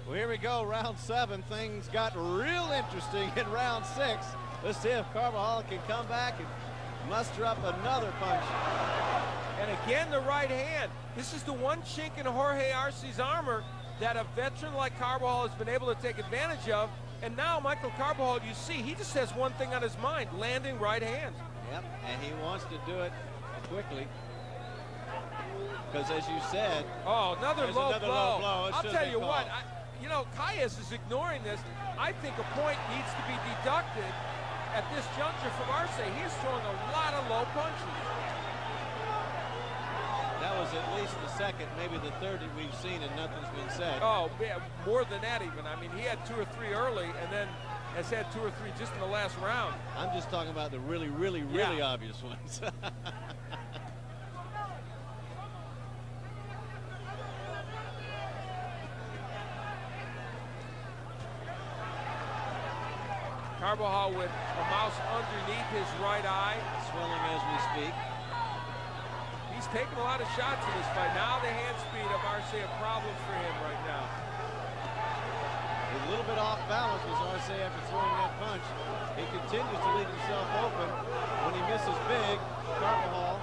Well, here we go, round 7. Things got real interesting in round 6. Let's see if Carbajal can come back and muster up another punch. And again, the right hand. This is the one chink in Jorge Arce's armor that a veteran like Carbajal has been able to take advantage of. And now Michael Carbajal, you see, he just has one thing on his mind, landing right hands. Yep, and he wants to do it quickly. Because as you said, another low blow. I'll tell you what, you know, Calles is ignoring this. I think a point needs to be deducted at this juncture from Arce. He is throwing a lot of low punches. That was at least the second, maybe the third that we've seen, and nothing's been said. Oh, yeah, more than that even. I mean, he had 2 or 3 early, and then has had 2 or 3 just in the last round. I'm just talking about the really obvious ones. Carbajal with a mouse underneath his right eye. Swelling as we speak. He's taking a lot of shots in this fight. Now the hand speed of Arce a problem for him right now. A little bit off balance was Arce after throwing that punch. He continues to leave himself open. When he misses big, Carbajal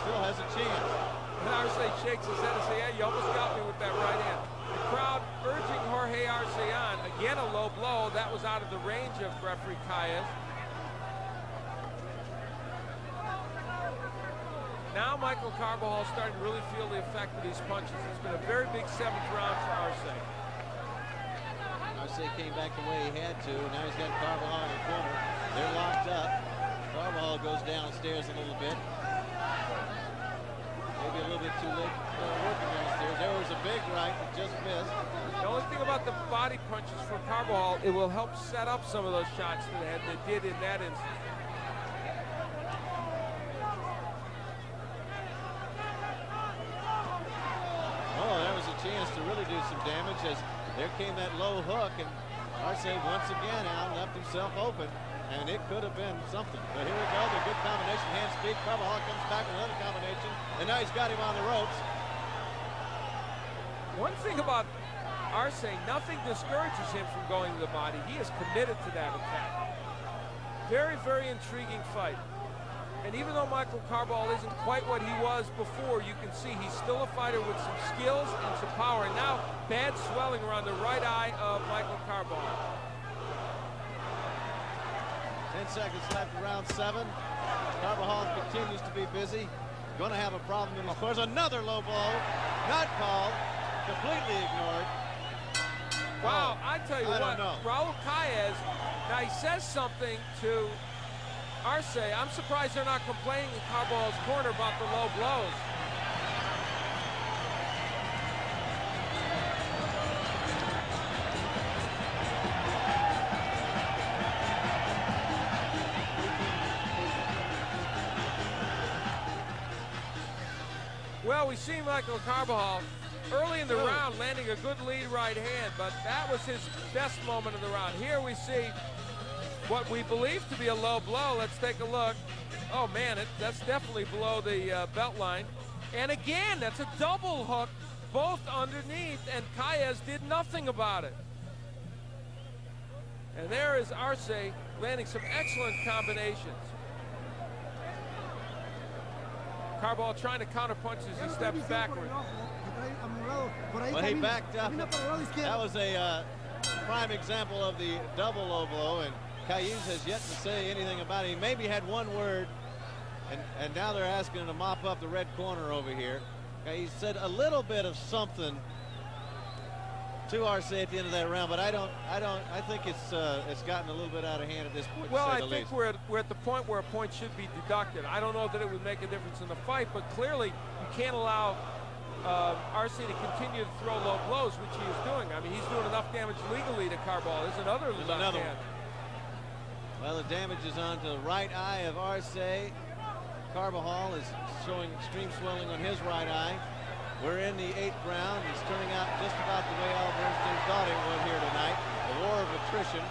still has a chance. And Arce shakes his head and says, yeah, you almost got me with that right hand. The crowd urging Jorge Arce on. Again, a low blow. That was out of the range of referee Calles. Now Michael Carbajal is starting to really feel the effect of these punches. It's been a very big 7th round for Arce. Arce came back the way he had to. Now he's got Carbajal in the corner. They're locked up. Carbajal goes downstairs a little bit. Maybe a little bit too late working downstairs. There was a big right that just missed. The only thing about the body punches for Carbajal, it will help set up some of those shots to the head that did in that instance. Oh, that was a chance to really do some damage as there came that low hook, and Arce once again out left himself open, and it could have been something. But here we go, the good combination, hand speed. Carbajal comes back with another combination, and now he's got him on the ropes. One thing about Arce, nothing discourages him from going to the body. He is committed to that attack. Very, very intriguing fight. And even though Michael Carbajal isn't quite what he was before, you can see he's still a fighter with some skills and some power. And now, bad swelling around the right eye of Michael Carbajal. 10 seconds left in round 7. Carbajal continues to be busy. Going to have a problem in his course. Another low blow. Not called. Completely ignored. Wow, I tell you what, know. Raul Calles, now he says something to Arce. I'm surprised they're not complaining in Carbajal's corner about the low blows. Well, we see Michael Carbajal early in the round landing a good lead right hand, but that was his best moment of the round. Here we see what we believe to be a low blow. Let's take a look. Oh man, that's definitely below the belt line. And again, that's a double hook, both underneath, and Calles did nothing about it. And there is Arce landing some excellent combinations. Carbajal trying to counterpunch as he steps backward. Well, he backed up. That was a prime example of the double low blow, and Calles has yet to say anything about it. He maybe had one word, and now they're asking him to mop up the red corner over here. He said a little bit of something to Arce at the end of that round, but I think it's gotten a little bit out of hand at this point. Well, I think we're at the point where a point should be deducted. I don't know that it would make a difference in the fight, but clearly you can't allow Arce to continue to throw low blows, which he is doing. I mean, he's doing enough damage legally to Carbajal. There's another left hand. Well, the damage is on to the right eye of Arce. Carbajal is showing extreme swelling on his right eye. We're in the 8th round. It's turning out just about the way Al Bernstein thought it would here tonight. A war of attrition.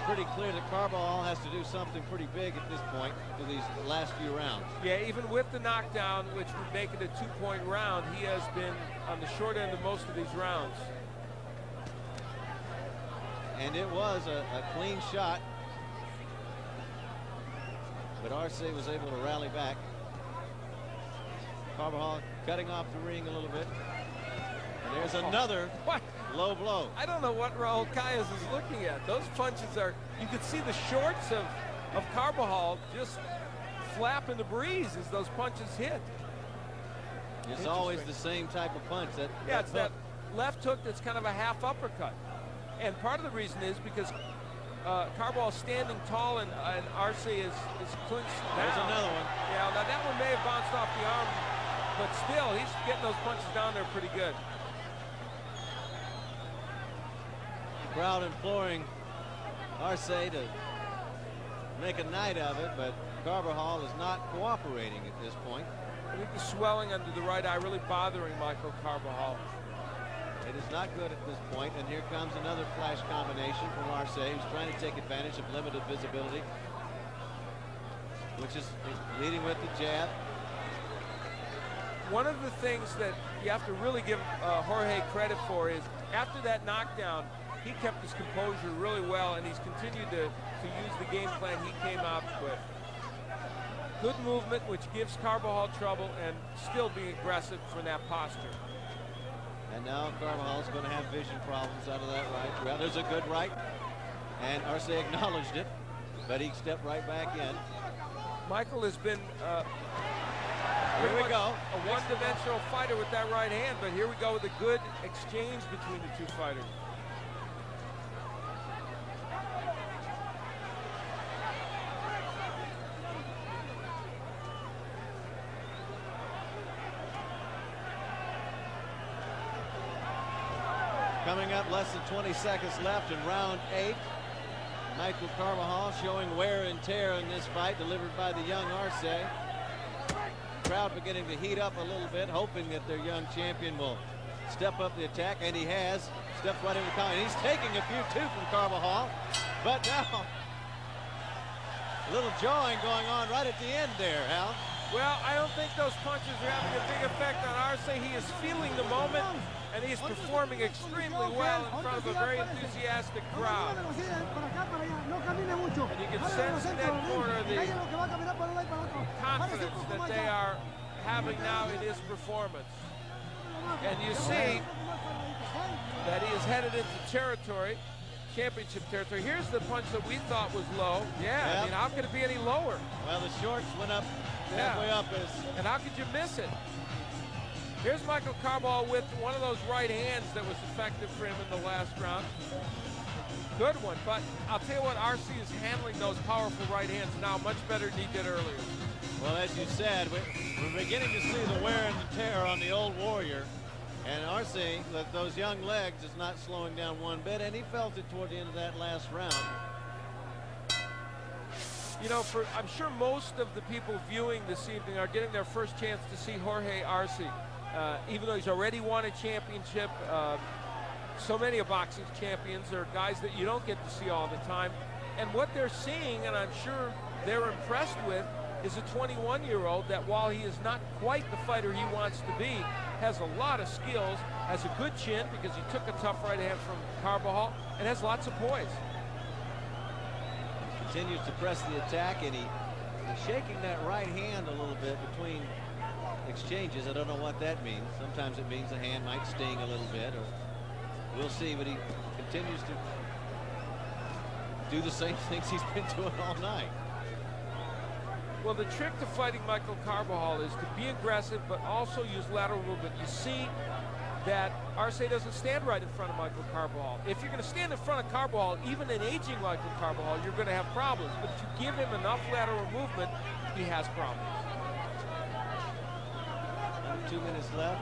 Pretty clear that Carbajal has to do something pretty big at this point for these last few rounds. Yeah, even with the knockdown, which would make it a 2-point round, he has been on the short end of most of these rounds. And it was a clean shot. But Arce was able to rally back. Carbajal cutting off the ring a little bit. And there's another low blow. I don't know what Raul Calles is looking at. Those punches are, you can see the shorts of Carbajal just flap in the breeze as those punches hit. It's always the same type of punch. It's that left hook that's kind of a half uppercut. And part of the reason is because Carbajal's standing tall and Arce is clinched down. There's another one. Yeah, now that one may have bounced off the arm, but still, he's getting those punches down there pretty good. Crowd imploring Arce to make a night of it, but Carbajal is not cooperating at this point. I think the swelling under the right eye really bothering Michael Carbajal. It is not good at this point, and here comes another flash combination from Arce, who's trying to take advantage of limited visibility, which is leading with the jab. One of the things that you have to really give Jorge credit for is after that knockdown, he kept his composure really well, and he's continued to use the game plan he came out with. Good movement, which gives Carbajal trouble, and still being aggressive from that posture. And now Carbajal is going to have vision problems out of that right. Well, there's a good right, and Arce acknowledged it, but he stepped right back in. Michael has been here we go. A one-dimensional fighter with that right hand, but here we go with a good exchange between the two fighters. Coming up, less than 20 seconds left in round 8. Michael Carbajal showing wear and tear in this fight, delivered by the young Arce. Crowd beginning to heat up a little bit, hoping that their young champion will step up the attack, and he has. Stepped right into the corner. He's taking a few too from Carbajal, but now a little jawing going on right at the end there, Hal. Well, I don't think those punches are having a big effect on Arce. He is feeling the moment, and he's performing extremely well in front of a very enthusiastic crowd. And you can sense in that corner the confidence that they are having now in his performance. And you see that he is headed into territory, championship territory. Here's the punch that we thought was low. Yeah, I mean, how could it be any lower? Well, the shorts went up halfway up. And how could you miss it? Here's Michael Carbajal with one of those right hands that was effective for him in the last round. Good one, but I'll tell you what, Arce is handling those powerful right hands now much better than he did earlier. Well, as you said, we're beginning to see the wear and the tear on the old warrior. And Arce, with those young legs, is not slowing down one bit, and he felt it toward the end of that last round. You know, I'm sure most of the people viewing this evening are getting their first chance to see Jorge Arce. Even though he's already won a championship, so many of boxing's champions are guys that you don't get to see all the time. And what they're seeing, and I'm sure they're impressed with, is a 21-year-old that while he is not quite the fighter he wants to be, has a lot of skills, has a good chin because he took a tough right hand from Carbajal, and has lots of poise. Continues to press the attack, and he's shaking that right hand a little bit between exchanges. I don't know what that means. Sometimes it means the hand might sting a little bit, or we'll see, but he continues to do the same things he's been doing all night. Well, the trick to fighting Michael Carbajal is to be aggressive, but also use lateral movement. You see that Arce doesn't stand right in front of Michael Carbajal. If you're going to stand in front of Carbajal, even an aging Michael Carbajal, you're going to have problems. But if you give him enough lateral movement, he has problems. 2 minutes left.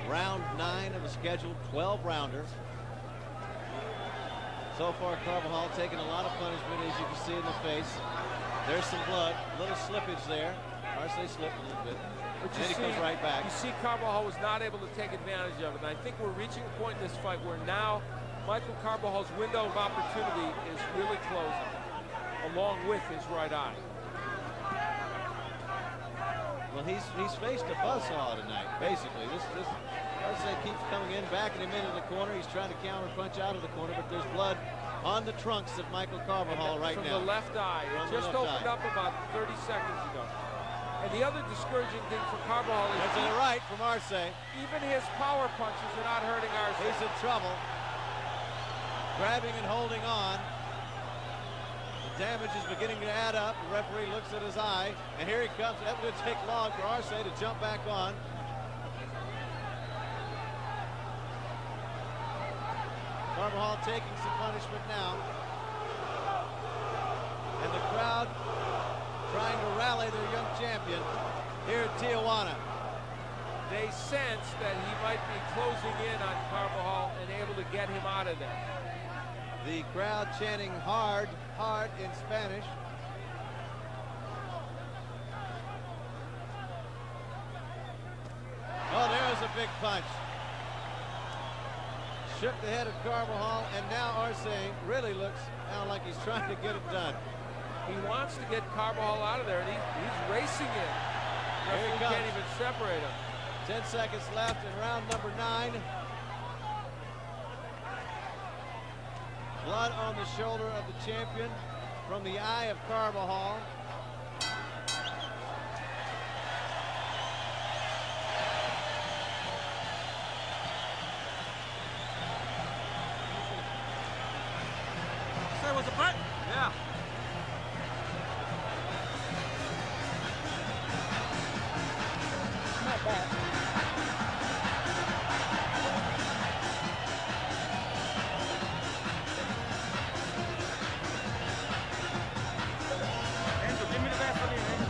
Round 9 of a scheduled 12-rounder. So far, Carbajal taking a lot of punishment, as you can see in the face. There's some blood, a little slippage there. Arce slipped a little bit. But and then he comes right back. You see Carbajal was not able to take advantage of it. And I think we're reaching a point in this fight where now Michael Carbajal's window of opportunity is really closing, along with his right eye. Well, he's faced a buzzsaw tonight, basically. This Arce keeps coming in, backing him into the corner. He's trying to counter punch out of the corner, but there's blood on the trunks of Michael Carbajal right now. From the left eye. It just opened up about 30 seconds ago. And the other discouraging thing for Carbajal is to the right from Arce. Even his power punches are not hurting Arce. He's in trouble. Grabbing and holding on. The damage is beginning to add up. The referee looks at his eye, and here he comes. That's going to take long for Arce to jump back on. Carbajal taking some punishment now. And the crowd trying to rally their young champion here in Tijuana. They sense that he might be closing in on Carbajal and able to get him out of there. The crowd chanting hard, hard in Spanish. Oh, there's a big punch. Shook the head of Carbajal, and now Arce really looks now like he's trying to get it done. He wants to get Carbajal out of there, and he's racing in. Here he can't even separate him. 10 seconds left in round number 9. Blood on the shoulder of the champion from the eye of Carbajal. Say, was a butt? Yeah. Not bad. Give me the Vaseline, man.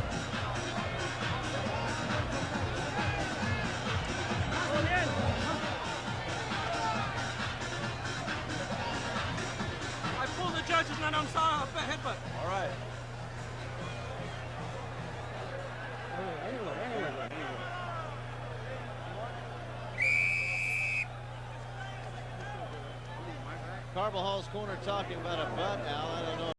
I pulled the judges and I saw a headbutt. All right. Carvajal's corner talking about a butt, Al. I don't know.